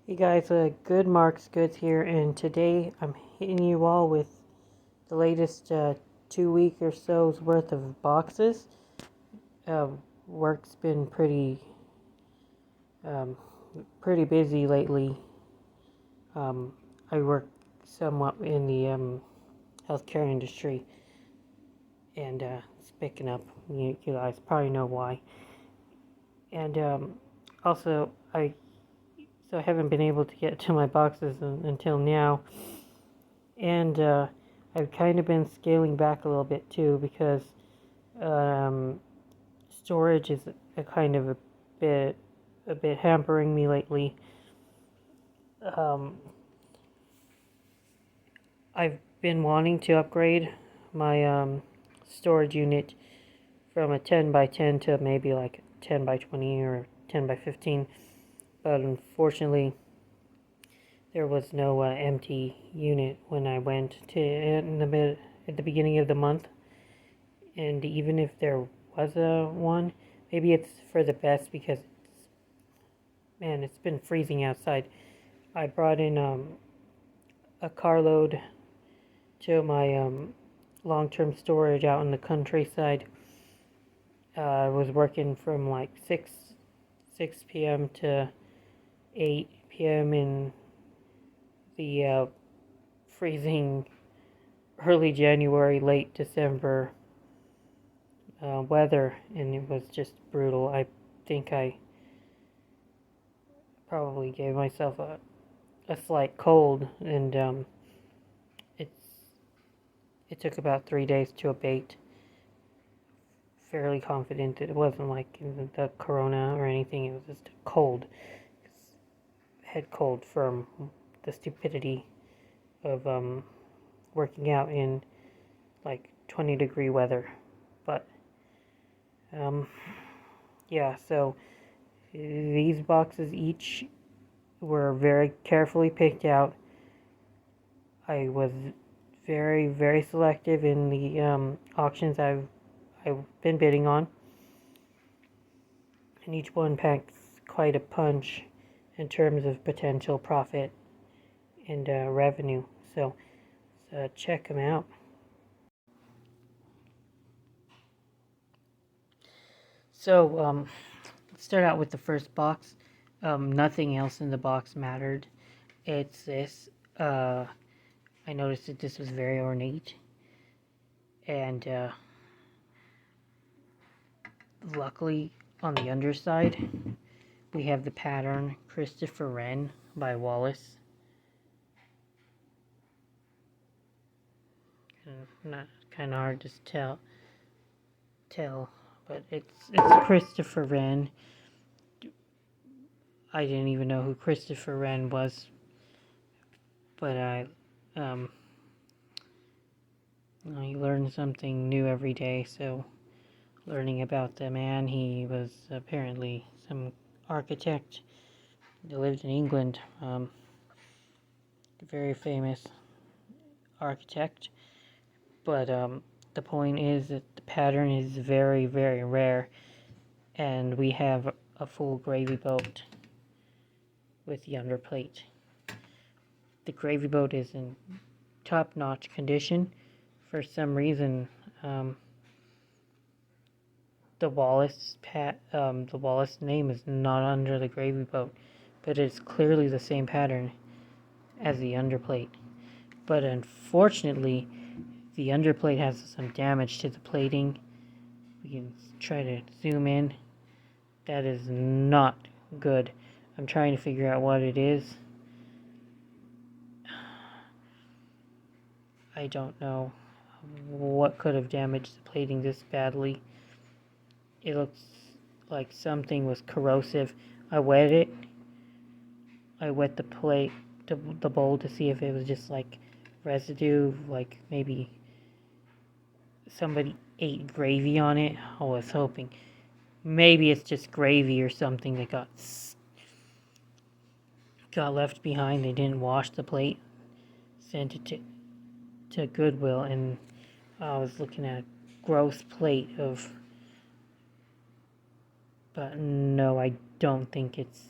Hey guys, Good Marks Goods here, and today I'm hitting you all with the latest 2 week or so's worth of boxes. Uh, Work's been um, pretty busy lately. I work somewhat in the healthcare industry, and it's picking up. You guys probably know why. And also, I haven't been able to get to my boxes until now. And I've kind of been scaling back a little bit too because um, storage is a kind of bit a bit hampering me lately. Um, I've been wanting to upgrade my storage unit from a 10 by 10 to maybe like 10 by 20 or 10 by 15, but unfortunately there was no empty unit when I went to at the beginning of the month. And even if there was a one, maybe it's for the best because man, it's been freezing outside. I brought in a carload to my long-term storage out in the countryside. I was working from like 6 p.m. to 8 p.m. in the freezing early January, late December weather, and it was just brutal. I think I probably gave myself a slight cold, and it's it took about 3 days to abate. Fairly confident that it wasn't like the corona or anything. It was just a cold, head cold from the stupidity of working out in like 20-degree weather. But um, yeah, so these boxes each were very carefully picked out. I was very selective in the auctions I've been bidding on, and each one packs quite a punch in terms of potential profit and revenue. So check them out. So let's start out with the first box. Nothing else in the box mattered. It's this. I noticed that this was very ornate, and luckily on the underside we have the pattern Christopher Wren by Wallace. Not kind of hard to tell, but it's Christopher Wren. I didn't even know who Christopher Wren was, but you learn something new every day. So learning about the man, he was apparently some architect. He lived in England, very famous architect. But the point is that the pattern is very rare, and we have a full gravy boat with the underplate. The gravy boat is in top-notch condition. For some reason, the Wallace name is not under the gravy boat, but it's clearly the same pattern as the underplate. But unfortunately, the underplate has some damage to the plating. We can try to zoom in. That is not good. I'm trying to figure out what it is. I don't know what could have damaged the plating this badly. It looks like something was corrosive. I wet it. I wet the plate, the bowl, to see if it was just like residue, like maybe somebody ate gravy on it. I was hoping. Maybe it's just gravy or something that got left behind. They didn't wash the plate, sent it to Goodwill, and I was looking at a gross plate of, but no, I don't think it's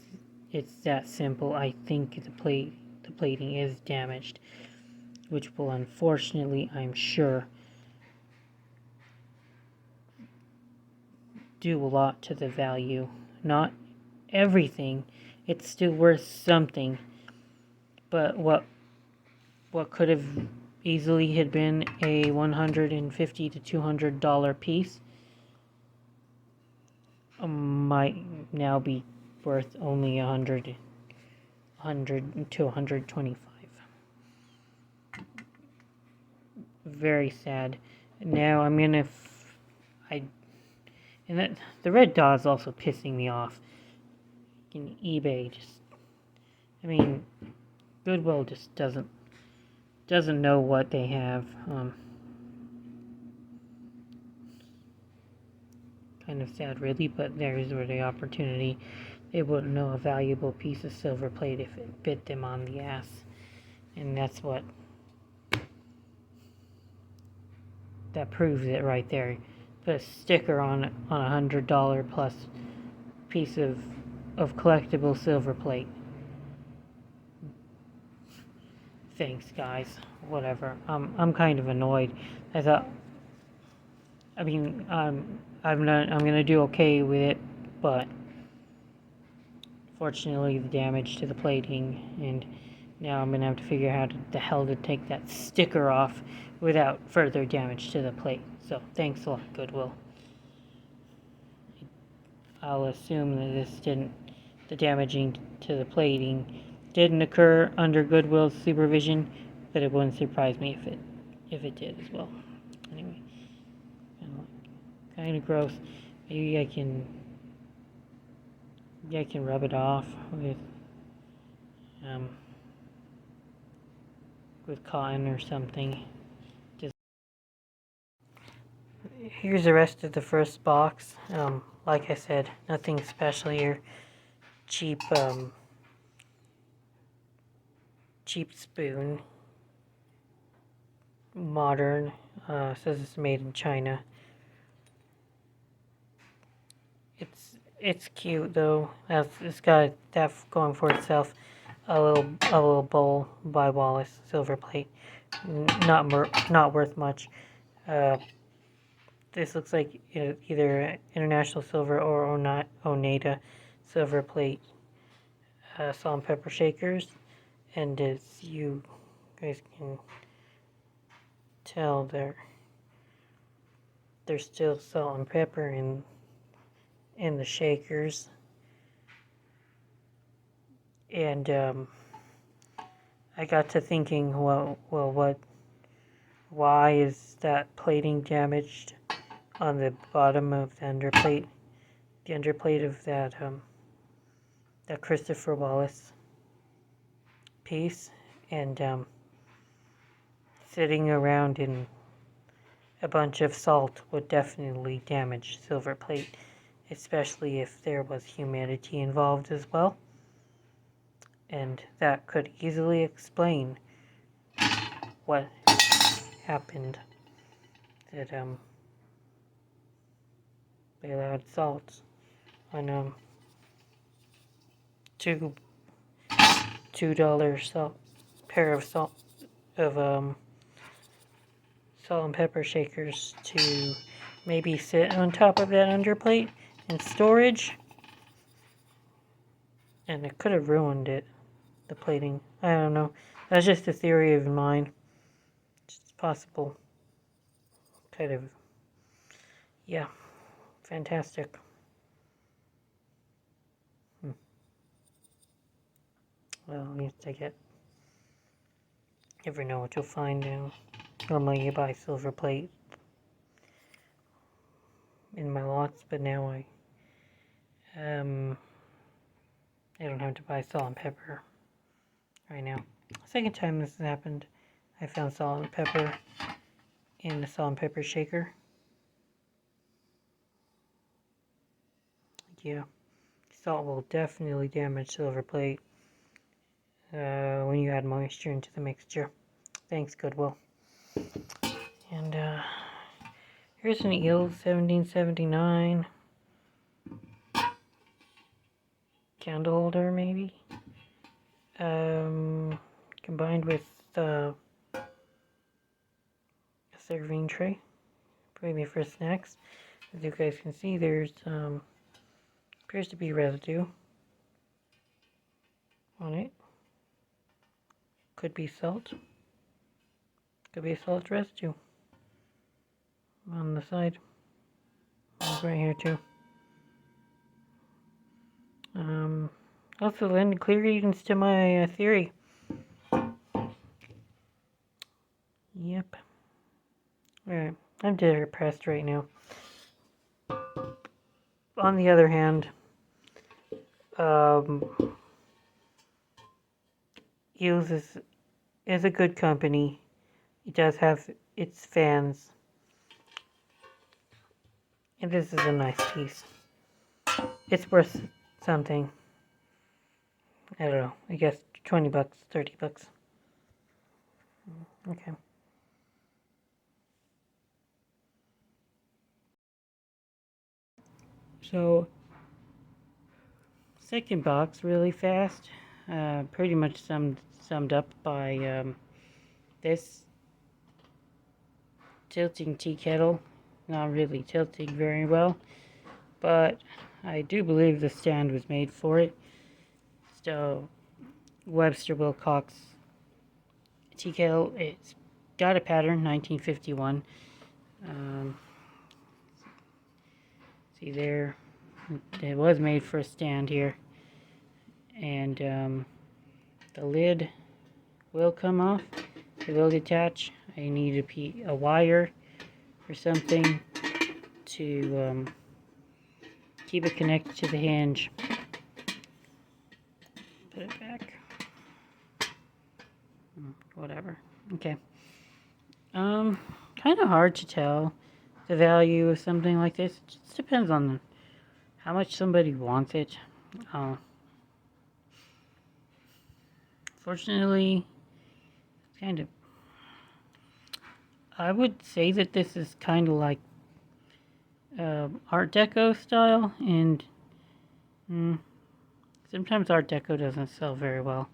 It's that simple. I think the plating is damaged, which will unfortunately, I'm sure, do a lot to the value. Not everything. It's still worth something. But what could have easily had been a $150 to $200 piece might now be worth only 100 to 125. Very sad. Now I'm gonna and that the red dot is also pissing me off. In eBay, I mean, Goodwill just doesn't know what they have. Kind of sad, really, but there's where the opportunity. They wouldn't know a valuable piece of silver plate if it bit them on the ass, and that's what that proves it right there. Put a sticker on a $100 plus piece of collectible silver plate. Thanks, guys. Whatever. I'm kind of annoyed. I thought. I mean, I'm gonna do okay with it, but fortunately, the damage to the plating, and now I'm gonna have to figure out how the hell to take that sticker off without further damage to the plate. So, thanks a lot, Goodwill. I'll assume that the damaging to the plating didn't occur under Goodwill's supervision, but it wouldn't surprise me if it did as well. Anyway, kind of gross. Maybe I can rub it off with cotton or something. Here's the rest of the first box. Like I said, nothing special here. Cheap spoon. Modern. Says it's made in China. It's cute though. It's got that going for itself. A little bowl by Wallace, Silverplate. Not worth much. This looks like either International Silver or Oneida Silverplate salt and pepper shakers, and as you guys can tell, there's still salt and pepper in the shakers, and I got to thinking, why is that plating damaged on the bottom of the underplate? The underplate of that Christopher Wallace piece, and sitting around in a bunch of salt would definitely damage silver plate, especially if there was humidity involved as well. And that could easily explain what happened, that they allowed salt on $2 pair of salt and pepper shakers to maybe sit on top of that underplate in storage, and it could have ruined the plating. I don't know. That's just a theory of mine. It's possible. Kind of. Yeah. Fantastic. Well, at least I never know what you'll find now. Normally you buy silver plate in my lots, but now I don't have to buy salt and pepper right now. Second time this has happened, I found salt and pepper in the salt and pepper shaker. Yeah, salt will definitely damage silver plate when you add moisture into the mixture. Thanks, Goodwill. And here's an eel, 1779. candle holder maybe. Combined with a serving tray, maybe for snacks. As you guys can see, there's appears to be residue on it. Could be salt. Could be salt residue on the side. Right here too. Also lend clear credence to my theory. Yep. Alright, I'm depressed right now. On the other hand, Hughes is a good company. It does have its fans. And this is a nice piece. It's worth something. I don't know. I guess 20 bucks, 30 bucks. Okay. So, second box, really fast. Pretty much summed up by this tilting tea kettle. Not really tilting very well, but I do believe the stand was made for it. So, Webster Wilcox tea kettle. It's got a pattern, 1951. See there, it was made for a stand here, and the lid will come off. It will detach. I need a wire or something to keep it connected to the hinge. Put it back. Whatever. Okay. Kind of hard to tell the value of something like this. It just depends on how much somebody wants it. Fortunately, kind of. I would say that this is kind of like Art Deco style, and sometimes Art Deco doesn't sell very well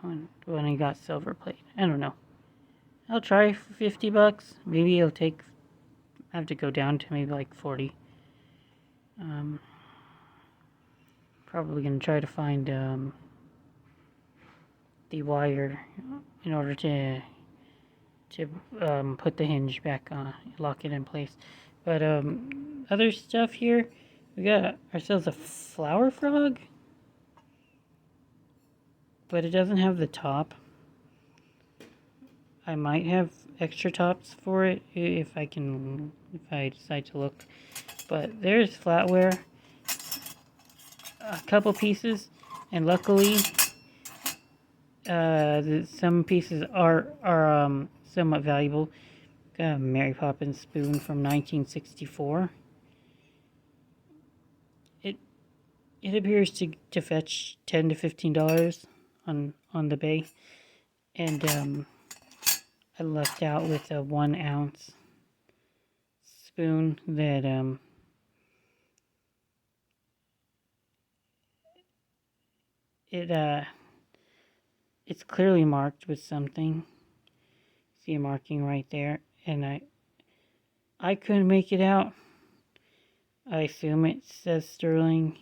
when I got Silverplate. I don't know. I'll try for 50 bucks. Maybe it'll take. I have to go down to maybe like 40. Probably gonna try to find the wire in order to put the hinge back on, lock it in place. But other stuff here, we got ourselves a flower frog, but it doesn't have the top. I might have extra tops for it if I decide to look. But there's flatware, a couple pieces, and luckily some pieces are somewhat valuable. Got a Mary Poppins spoon from 1964. It appears to fetch $10 to $15 on the bay, and I left out with a 1 ounce spoon that it's clearly marked with something. See a marking right there, and I couldn't make it out. I assume it says sterling.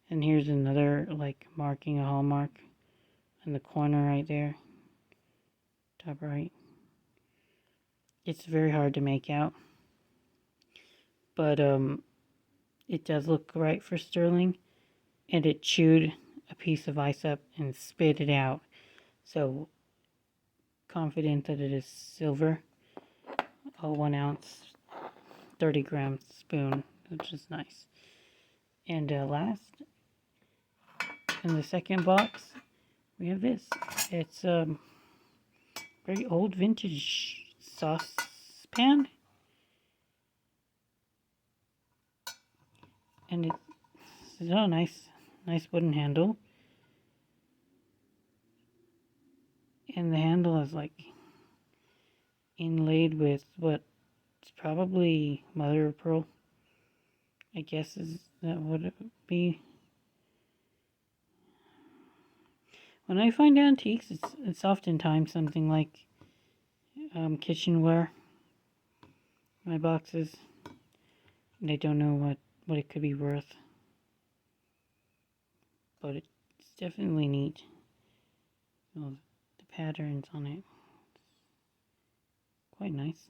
And here's another like marking, a hallmark in the corner right there, top right. It's very hard to make out, but it does look right for sterling, and it chewed a piece of ice up and spit it out. So confident that it is silver. A 1 ounce, 30-gram spoon, which is nice. And last, in the second box, we have this. It's very old vintage saucepan, and it's a nice wooden handle, and the handle is like inlaid with what It's probably mother of pearl. I guess is that what it would be. When I find antiques, it's oftentimes something like kitchenware. My boxes, and I don't know what it could be worth, but it's definitely neat. Oh, the patterns on it, quite nice.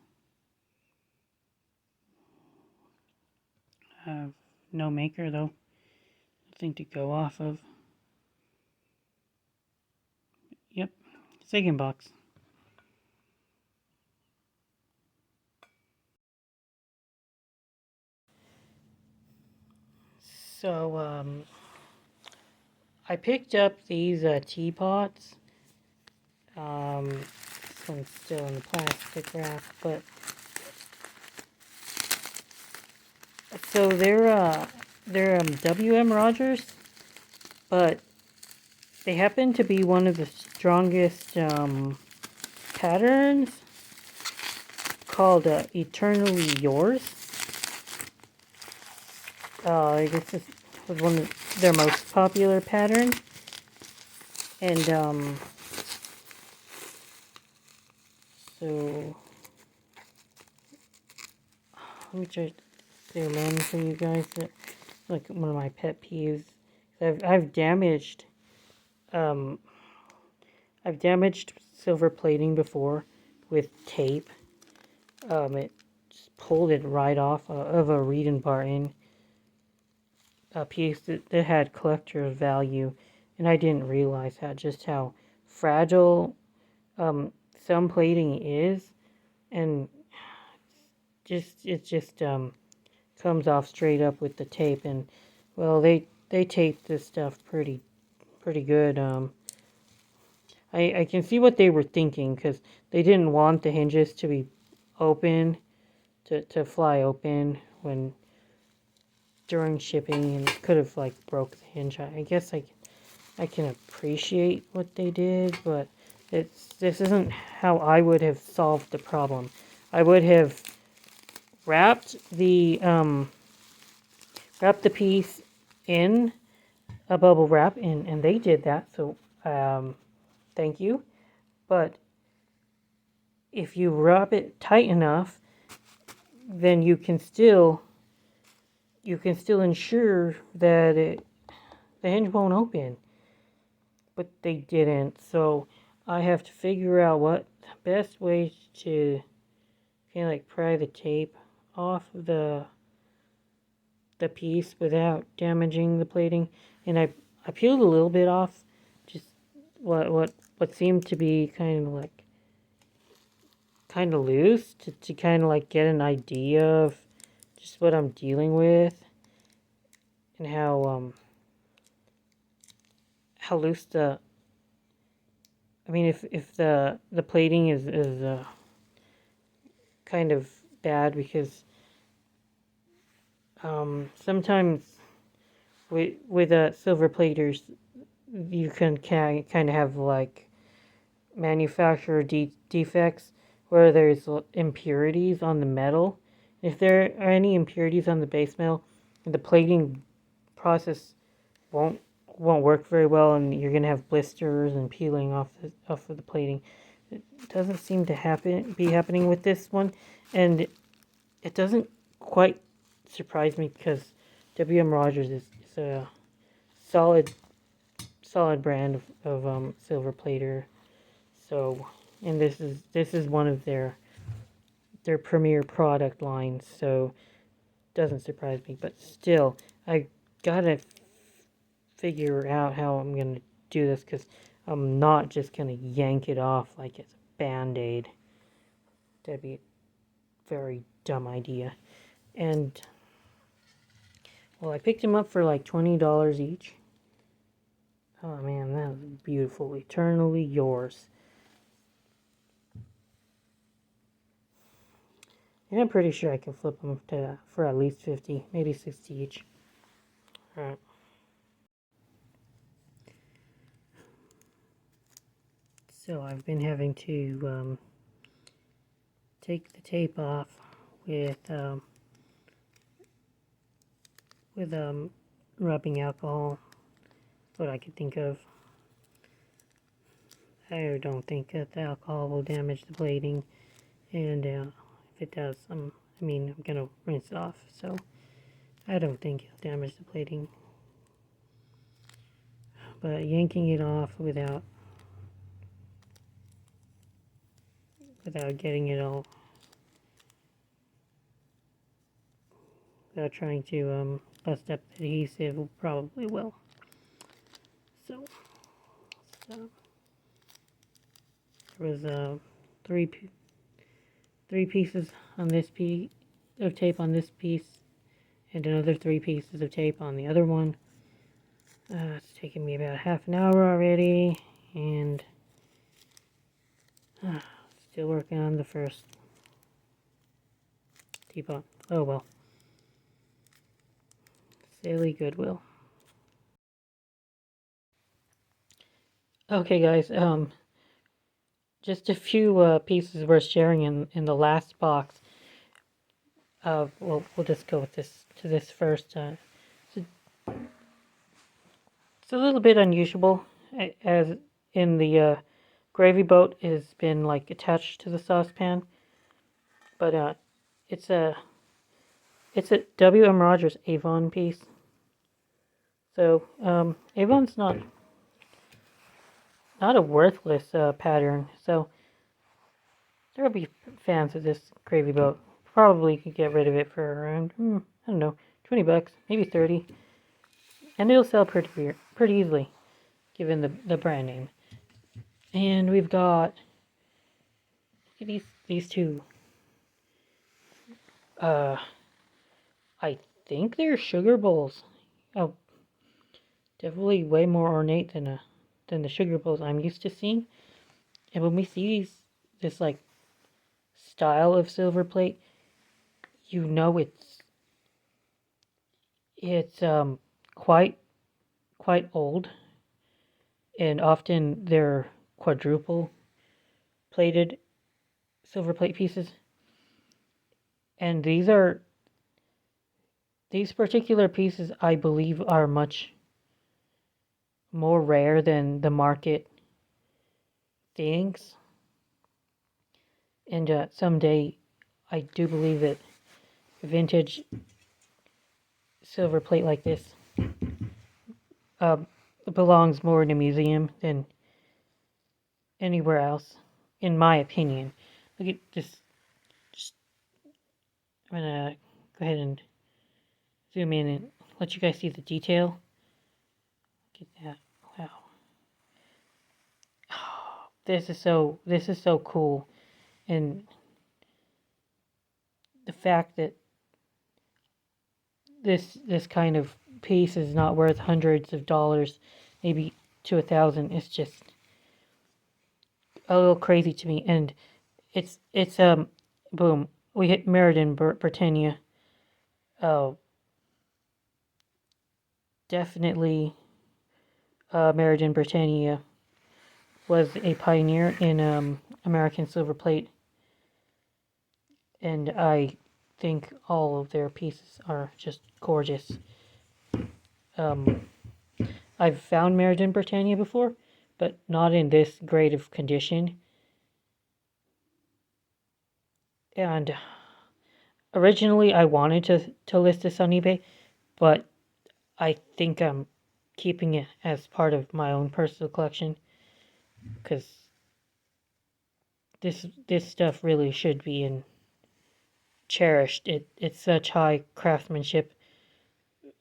No maker though, nothing to go off of. Yep, second box. So I picked up these teapots. This one's still in the plastic wrap, but so they're WM Rogers, but they happen to be one of the strongest patterns called Eternally Yours. I guess this was one of their most popular patterns, and so let me try to zoom in for you guys. Like one of my pet peeves. I've damaged I've damaged silver plating before with tape. It just pulled it right off of a Reed and Barton piece that had collector's value, and I didn't realize just how fragile some plating is, and it just comes off straight up with the tape. And well, they taped this stuff pretty good. I can see what they were thinking, because they didn't want the hinges to be open, to fly open when during shipping, and could have like broke the hinge. I guess I can appreciate what they did, but this isn't how I would have solved the problem. I would have wrapped the piece in a bubble wrap, and they did that, so thank you. But if you wrap it tight enough, then you can still ensure that the hinge won't open. But they didn't, so I have to figure out what the best way to kind of like pry the tape off of the piece without damaging the plating. And I peeled a little bit off, just what seemed to be kind of loose, to kind of like get an idea of just what I'm dealing with, and how loose I mean, if the plating is kind of bad, because sometimes with silver platers, you can kind of have like manufacturer defects, where there's impurities on the metal. If there are any impurities on the base metal, the plating process won't work very well, and you're gonna have blisters and peeling off of the plating. It doesn't seem to be happening with this one, and it doesn't quite surprise me, because WM Rogers is a solid brand of silver plater. So, and this is one of their premier product lines, so it doesn't surprise me. But still, I gotta figure out how I'm gonna do this, because I'm not just gonna yank it off like it's a band-aid. That'd be a very dumb idea. And well, I picked them up for like $20 each. Oh man, that was beautiful. Eternally Yours. And I'm pretty sure I can flip them for at least 50, maybe 60 each. Alright. So I've been having to take the tape off with rubbing alcohol. That's what I could think of. I don't think that the alcohol will damage the plating, and if it does, I mean, I'm gonna rinse it off, so I don't think it'll damage the plating. But yanking it off without getting it all, without trying to bust up the adhesive, probably will. So there was three pieces on this piece of tape on this piece, and another 3 pieces of tape on the other one. It's taken me about half an hour already, and still working on the first teapot. Oh well. Silly Goodwill. Okay, guys. Just a few pieces worth sharing in the last box. We'll just go with this first. It's a little bit unusual, as in the gravy boat has been like attached to the saucepan, but it's a W.M. Rogers Avon piece. So Avon's not a worthless pattern. So there will be fans of this gravy boat. Probably could get rid of it for around I don't know, $20, maybe 30, and it'll sell pretty easily, given the brand name. And we've got, look at these two. I think they're sugar bowls. Oh, definitely way more ornate than the sugar bowls I'm used to seeing. And when we see this like style of silver plate, you know it's quite old, and often they're quadruple plated silver plate pieces. And these particular pieces, I believe, are much more rare than the market thinks. And someday, I do believe that vintage silver plate like this belongs more in a museum than anywhere else, in my opinion. Look at this. I'm gonna go ahead and zoom in and let you guys see the detail. Look at that! Wow. This is so cool, and the fact that this kind of piece is not worth hundreds of dollars, maybe to 1,000, is just a little crazy to me. And it's boom, we hit Meriden, Britannia. Oh, definitely, Meriden, Britannia was a pioneer in American silver plate, and I think all of their pieces are just gorgeous. I've found Meriden, Britannia before, but not in this grade of condition. And originally I wanted to list this on eBay, but I think I'm keeping it as part of my own personal collection, because this stuff really should be cherished. It's such high craftsmanship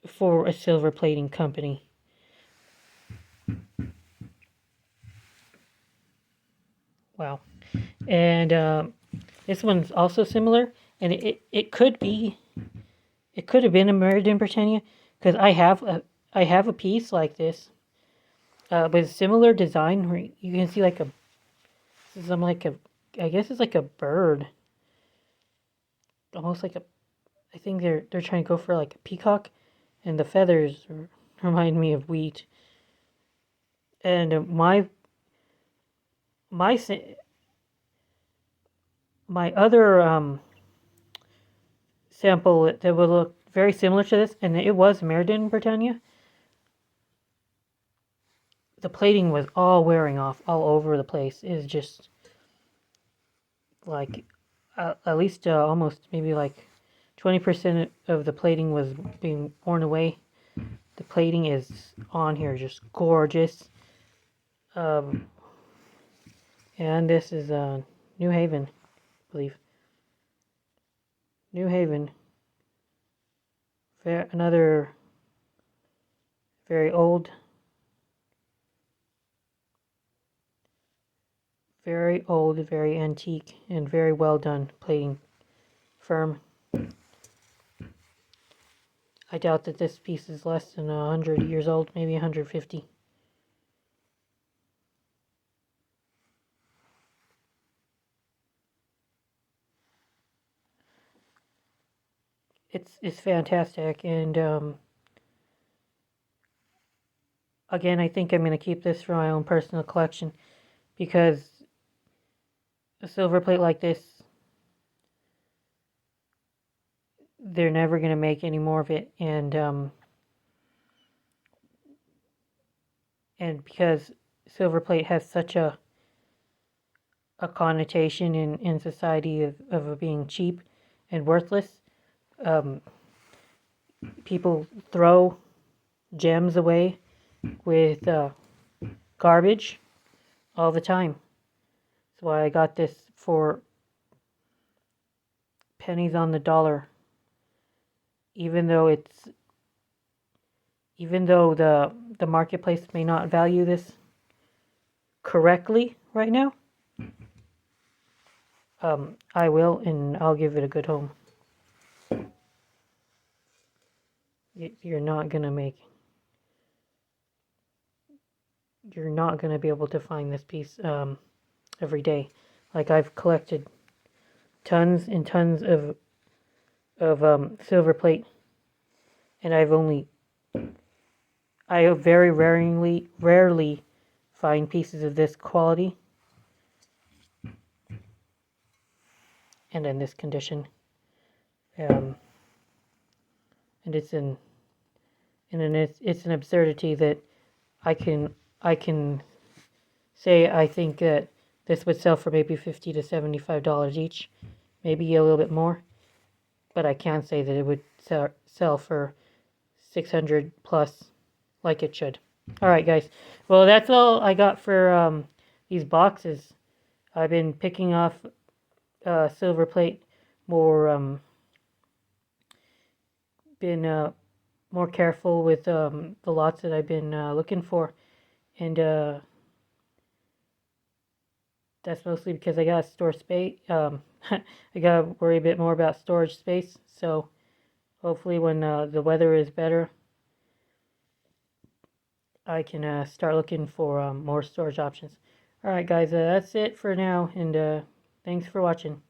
for a silver plating company. Wow. And this one's also similar, and it could have been a Meriden, Britannia, because I have a piece like this with similar design where you can see like I guess it's like a bird, almost like I think they're trying to go for like a peacock, and the feathers remind me of wheat. And my other sample that would look very similar to this, and it was made in Britannia. The plating was all wearing off all over the place. It was just like at least almost maybe like 20% of the plating was being worn away. The plating is on here, just gorgeous. And this is New Haven, I believe. New Haven. Another very old, very antique, and very well done plating firm. I doubt that this piece is less than 100 years old, maybe 150. It's fantastic, and again, I think I'm going to keep this for my own personal collection, because a silver plate like this, they're never going to make any more of it, and because silver plate has such a connotation in society of being cheap and worthless, um, people throw gems away with garbage all the time. That's why I got this for pennies on the dollar. Even though the marketplace may not value this correctly right now, I will, and I'll give it a good home. You're not gonna be able to find this piece every day. Like, I've collected tons and tons of silver plate, and I very rarely find pieces of this quality and in this condition. And it's an absurdity that I can say I think that this would sell for maybe $50 to $75 each, maybe a little bit more, but I can't say that it would sell for 600 plus like it should. All right, guys. Well, that's all I got for these boxes. I've been picking off silver plate more, been more careful with the lots that I've been looking for, and that's mostly because I gotta store space. I gotta worry a bit more about storage space. So hopefully, when the weather is better, I can start looking for more storage options. All right, guys, that's it for now, and thanks for watching.